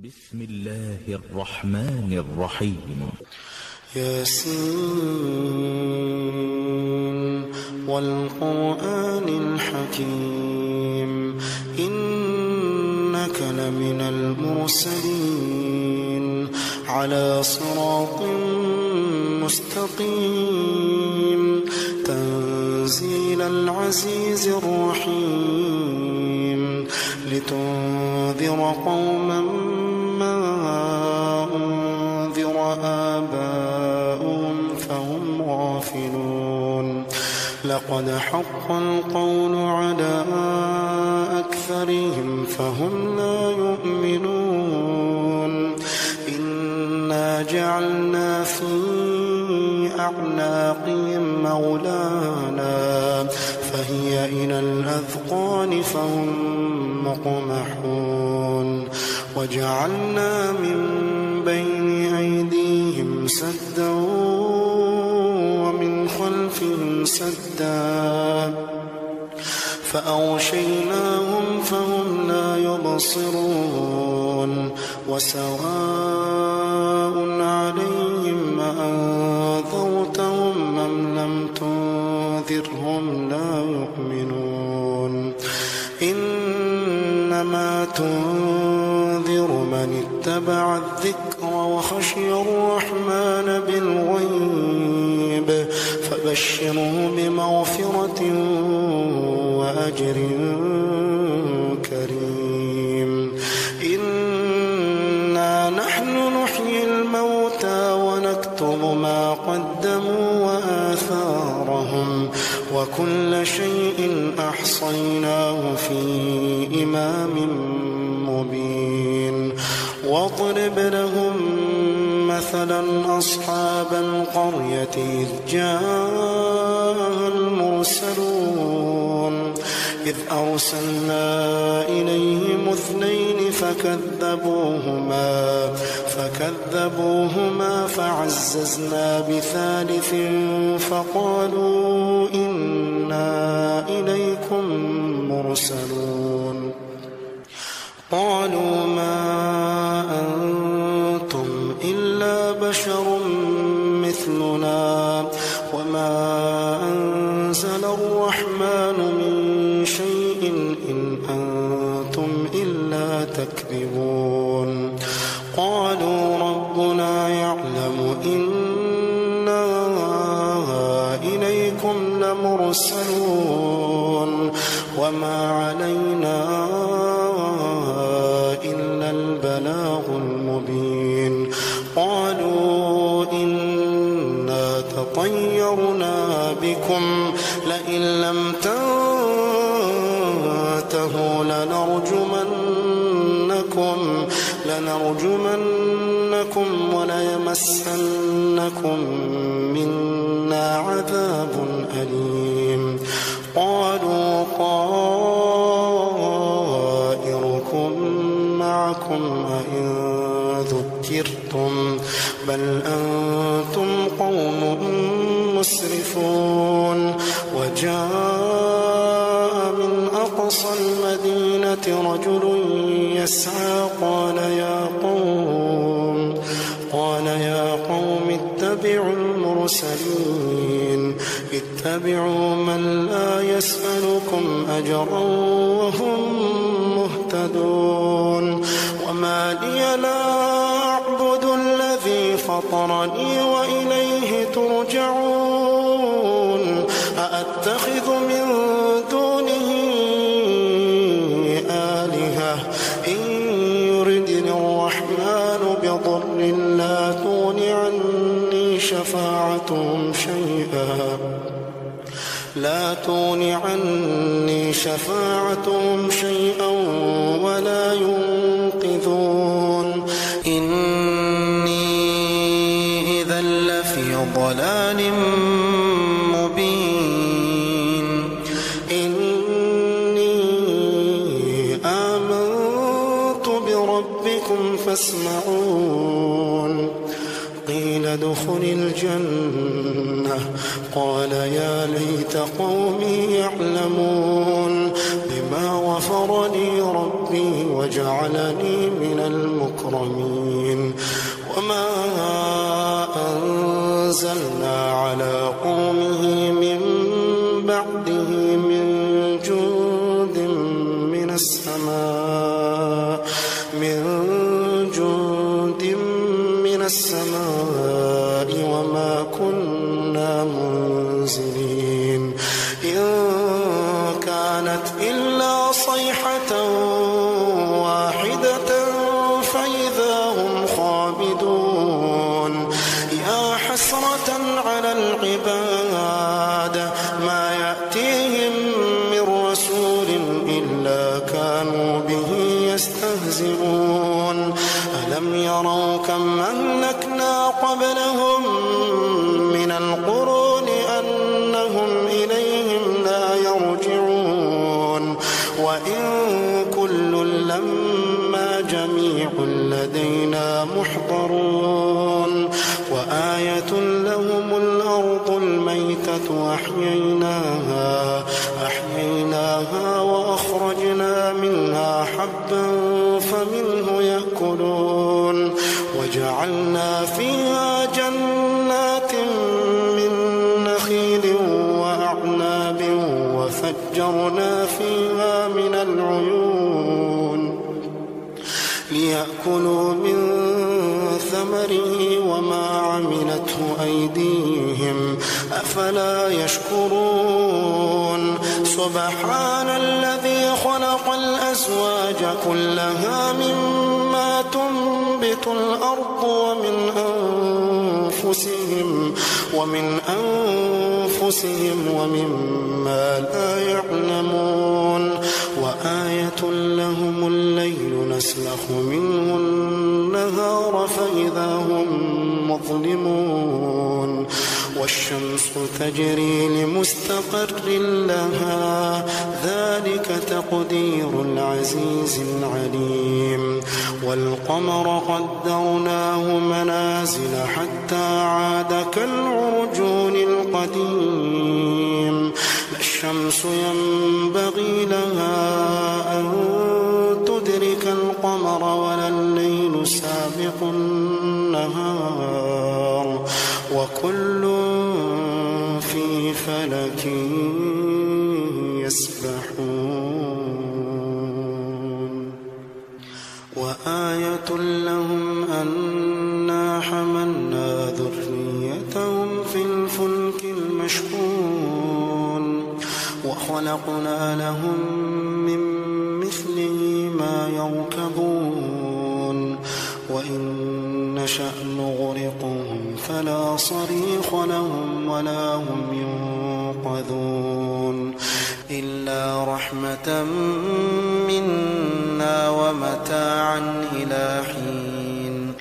بسم الله الرحمن الرحيم. ياسين والقرآن الحكيم إنك لمن المرسلين على صراط مستقيم تنزيل العزيز الرحيم لتنذر قوما ما أنذر آباؤهم فهم غافلون لقد حق القول على أكثرهم فهم لا يؤمنون إنا جعلنا في أعناقهم مغلالا فهي إلى الأذقان فهم مقمحون وجعلنا من بين أيديهم سدا ومن خلفهم سدا فأغشيناهم فهم لا يبصرون وسواء عليهم أأنذرتهم أم لم تنذرهم لا يؤمنون إنما تنذر من اتبع الذكر وخشي الرحمن بالغيب فبشره بمغفرة وأجر كريم إنا نحن نحيي الموتى ونكتب ما قدموا وآثارهم وكل شيء أحصيناه في إمام مبين واضرب لهم مثلا أصحاب القرية إذ جاء المرسلون إذ أرسلنا إليهم اثنين فكذبوهما فعززنا بثالث فقالوا إنا إليكم مرسلون قالوا ما أنتم إلا بشر مثلنا وما أنزل الرحمن من شيء إن أنتم إلا تكذبون قالوا ربنا يعلم إنا إليكم لمرسلون وما علينا إلا البلاغ المبين قالوا إنا تطيرنا بكم لئن لم تنتهوا لنرجمنكم وليمسنكم منا عذاب أليم قالوا طائركم معكم أئن ذكرتم بل أنتم قوم مسرفون وجاء من أقصى المدينة رجل يسعى قال يا قوم اتبعوا المرسلين اتبعوا من لا يسألكم أجرا وهم مهتدون وما لي لا أعبد الذي فطرني وإليه ترجعون أأتخذ من دونه آلهة إن يردني الرحمن بضر لا تغن عني شفاعتهم شيئا ولا ينقذون إني إذا لفي ضلال مبين إني آمنت بربكم فاسمعون قيل ادخل الجنة قال يا ليت قومي يعلمون بما ما غفر لي ربي وجعلني من المكرمين وما أنزلنا على قومه من بعده من جند من السماء وما كنا منزلين إن كانت إلا صيحة واحدة فإذا هم خامدون يا حسرة على العباد ما يأتيهم من رسول إلا كانوا به يستهزئون ألم يروا كم أهلكنا قبلهم من القرون أنهم إليهم لا يرجعون وإن كل لما جميع لدينا محضرون وآية لهم الأرض الميتة أحييناها وأخرجنا منها حبا فمنه يأكلون وجعلنا فيها جنات من نخيل وأعناب وفجرنا فيها من العيون ليأكلوا من ثمره وما عملته أيديهم أفلا يشكرون سبحان الذي خلق الأزواج كلها مما تنبت الأرض ومن أنفسهم ومما لا يعلمون وآية لهم الليل نسلخ منه النهار فإذا هم مظلمون والشمس تجري لمستقر لها ذلك تقدير العزيز العليم والقمر قدرناه منازل حتى عاد كالعرجون القديم لا الشمس ينبغي لها أن تدرك القمر ولا الليل سابق النهار وكل في فلك يسبحون وآية لهم أنا حملنا ذريتهم في الفلك المشحون وخلقنا لهم من مثله ما يركبون وإن نشأ نغرقهم فلا صريخ لهم ولا هم ينقذون إلا رحمة منا ومتاعا إلى حين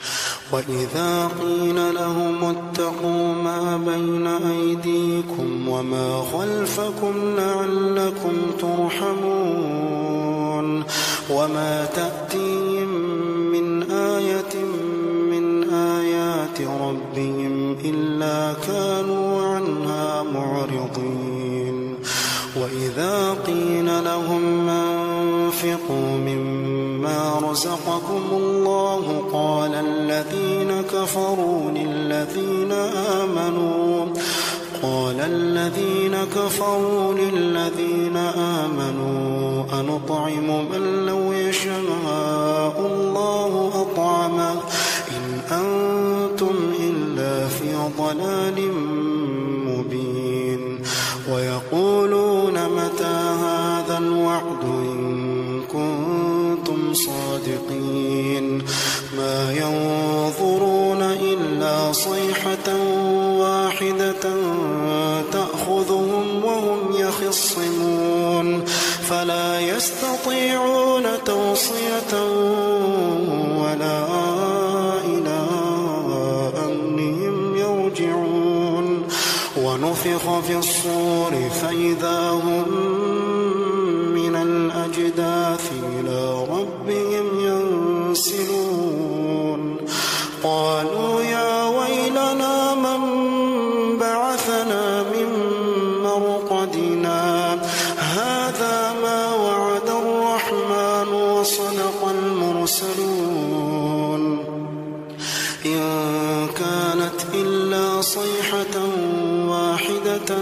وإذا قيل لهم اتقوا ما بين أيديكم وما خلفكم لعلكم ترحمون وما تأتيهم من آية من آيات ربهم إلا كانوا عنها معرضين وإذا قيل لهم أنفقوا مما رزقكم الله قال الذين كفروا للذين آمنوا أنطعم من لو يشاء الله أطعمه إن أنتم إلا في ضلال مبين ويقولون متى هذا الوعد إن كنتم صادقين ما ينظرون إلا صيحة واحدة تأخذهم وهم يخصمون فلا يستطيعون توصية ولا إلى أهلهم يرجعون ونفخ في الصور فإذا هم من الأجداث إلى ربهم ينسلون قالوا يا ويلنا من بعثنا من مرقدنا هذا ما وعد المرسلون إن كانت إلا صيحة واحدة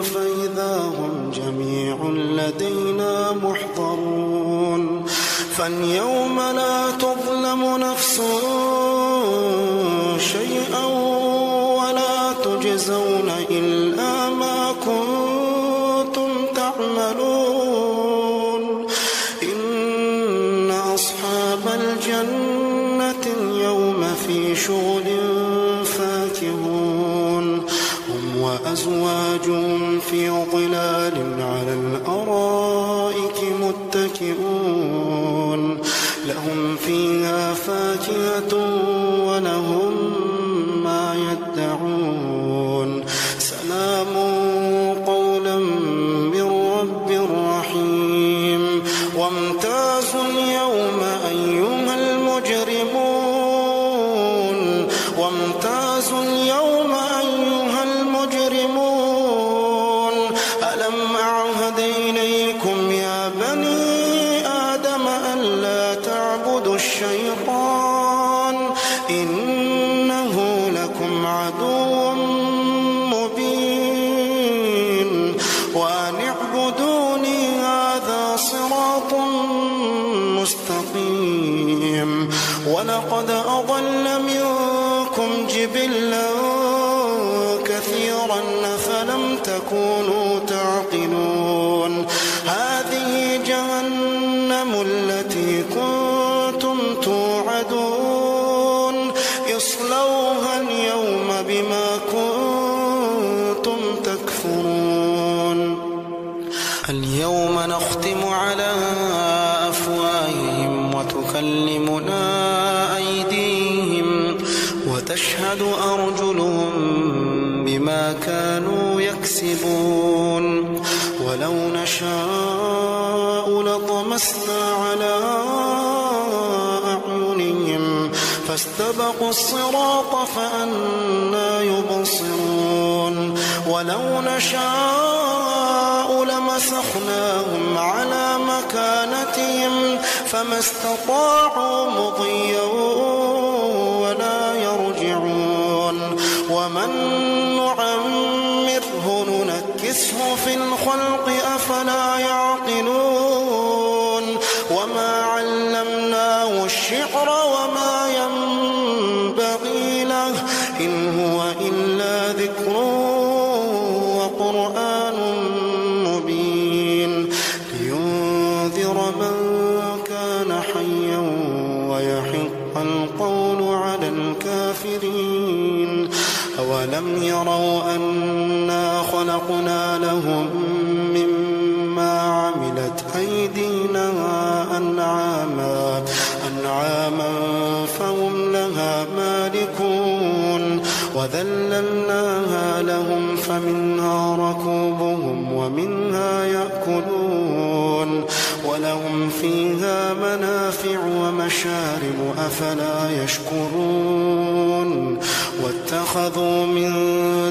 فإذا هم جميع لدينا محضرون فاليوم لا تظلم نفس شيئا ولا تجزون إلا ما كنتم تعملون إن أصحاب الجنة اليوم في شغل فاكهون هم وأزواجهم في ظلال على الأرائك متكئون لهم فيها فاكهة ولهم ما يدعون سلام قولا من رب رحيم وامتازوا اليوم أيها المجرمون وامتازوا اليوم أيها المجرمون ألم أعهد إليكم يا بني آدم ألا تعبدوا الشيطان إنه لكم عدو مبين وأن اعبدوني هذا صراط مستقيم ولقد أضل منكم جبلا كثيرا فلم تكونوا تعقلون هذه جهنم التي كنتم توعدون اصلوها اليوم بما كنتم تكفرون اليوم نختم على أفواههم وتكلمنا أيديهم وتشهد أرجلهم بما كانوا يكسبون ولو نشاء لطمسنا على أعينهم فاستبقوا الصراط فأنى يبصرون ولو نشاء لمسخناهم على مكانتهم فما استطاعوا مضيا ولا يرجعون ومن نعمره ننكسه في الخلق أفلا يعقلون وما علمناه الشعر وما ينبغي له إن هو إلا ذكر وقرآن مبين لينذر من كان حيا ويحق القول على الكافرين أولم يروا أنا خلقنا لهم مما عملت أيدينا أنعاما فهم لها مالكون وذللناها لهم فمنها ركوبهم ومنها يأكلون ولهم فيها منافع ومشارب أفلا يشكرون واتخذوا من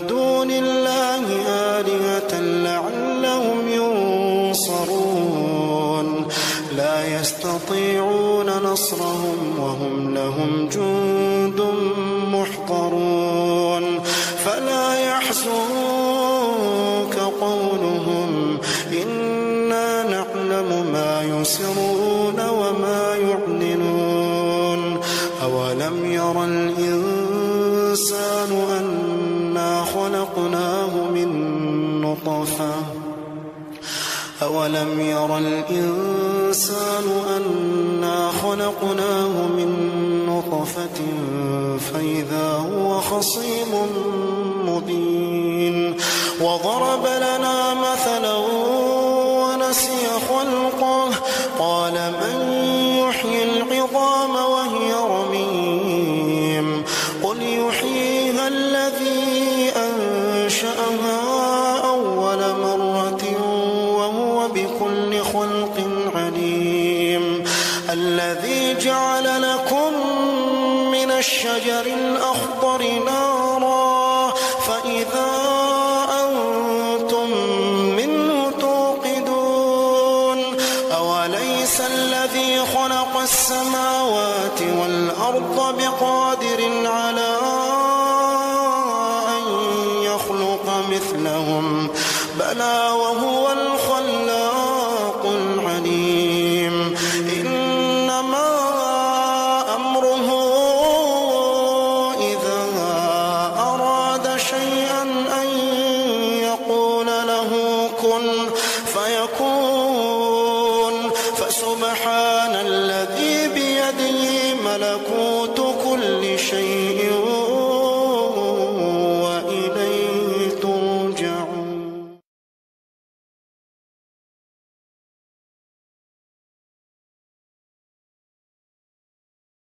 دون الله آلهة لعلهم ينصرون لا يستطيعون نصرهم وهم لهم جند محضرون فلا يحزنك قولهم إنا نعلم ما يسرون وما يعلنون أولم يرى الإنسان أنا خلقناه من نطفة أولم يرى الإنسان أنا خلقناه من نطفة فإذا هو خصيم مبين وضرب لنا مثلا ونسي خلقه قال من يحيي العظام وهي رميم قل يحييها الذي أنشأها أول مرة وهو بكل خلق عليم الذي جعل لكم من الشجر الأخضر نارا فإذا أنتم منه توقدون أوليس الذي خلق السماوات والأرض بقادر على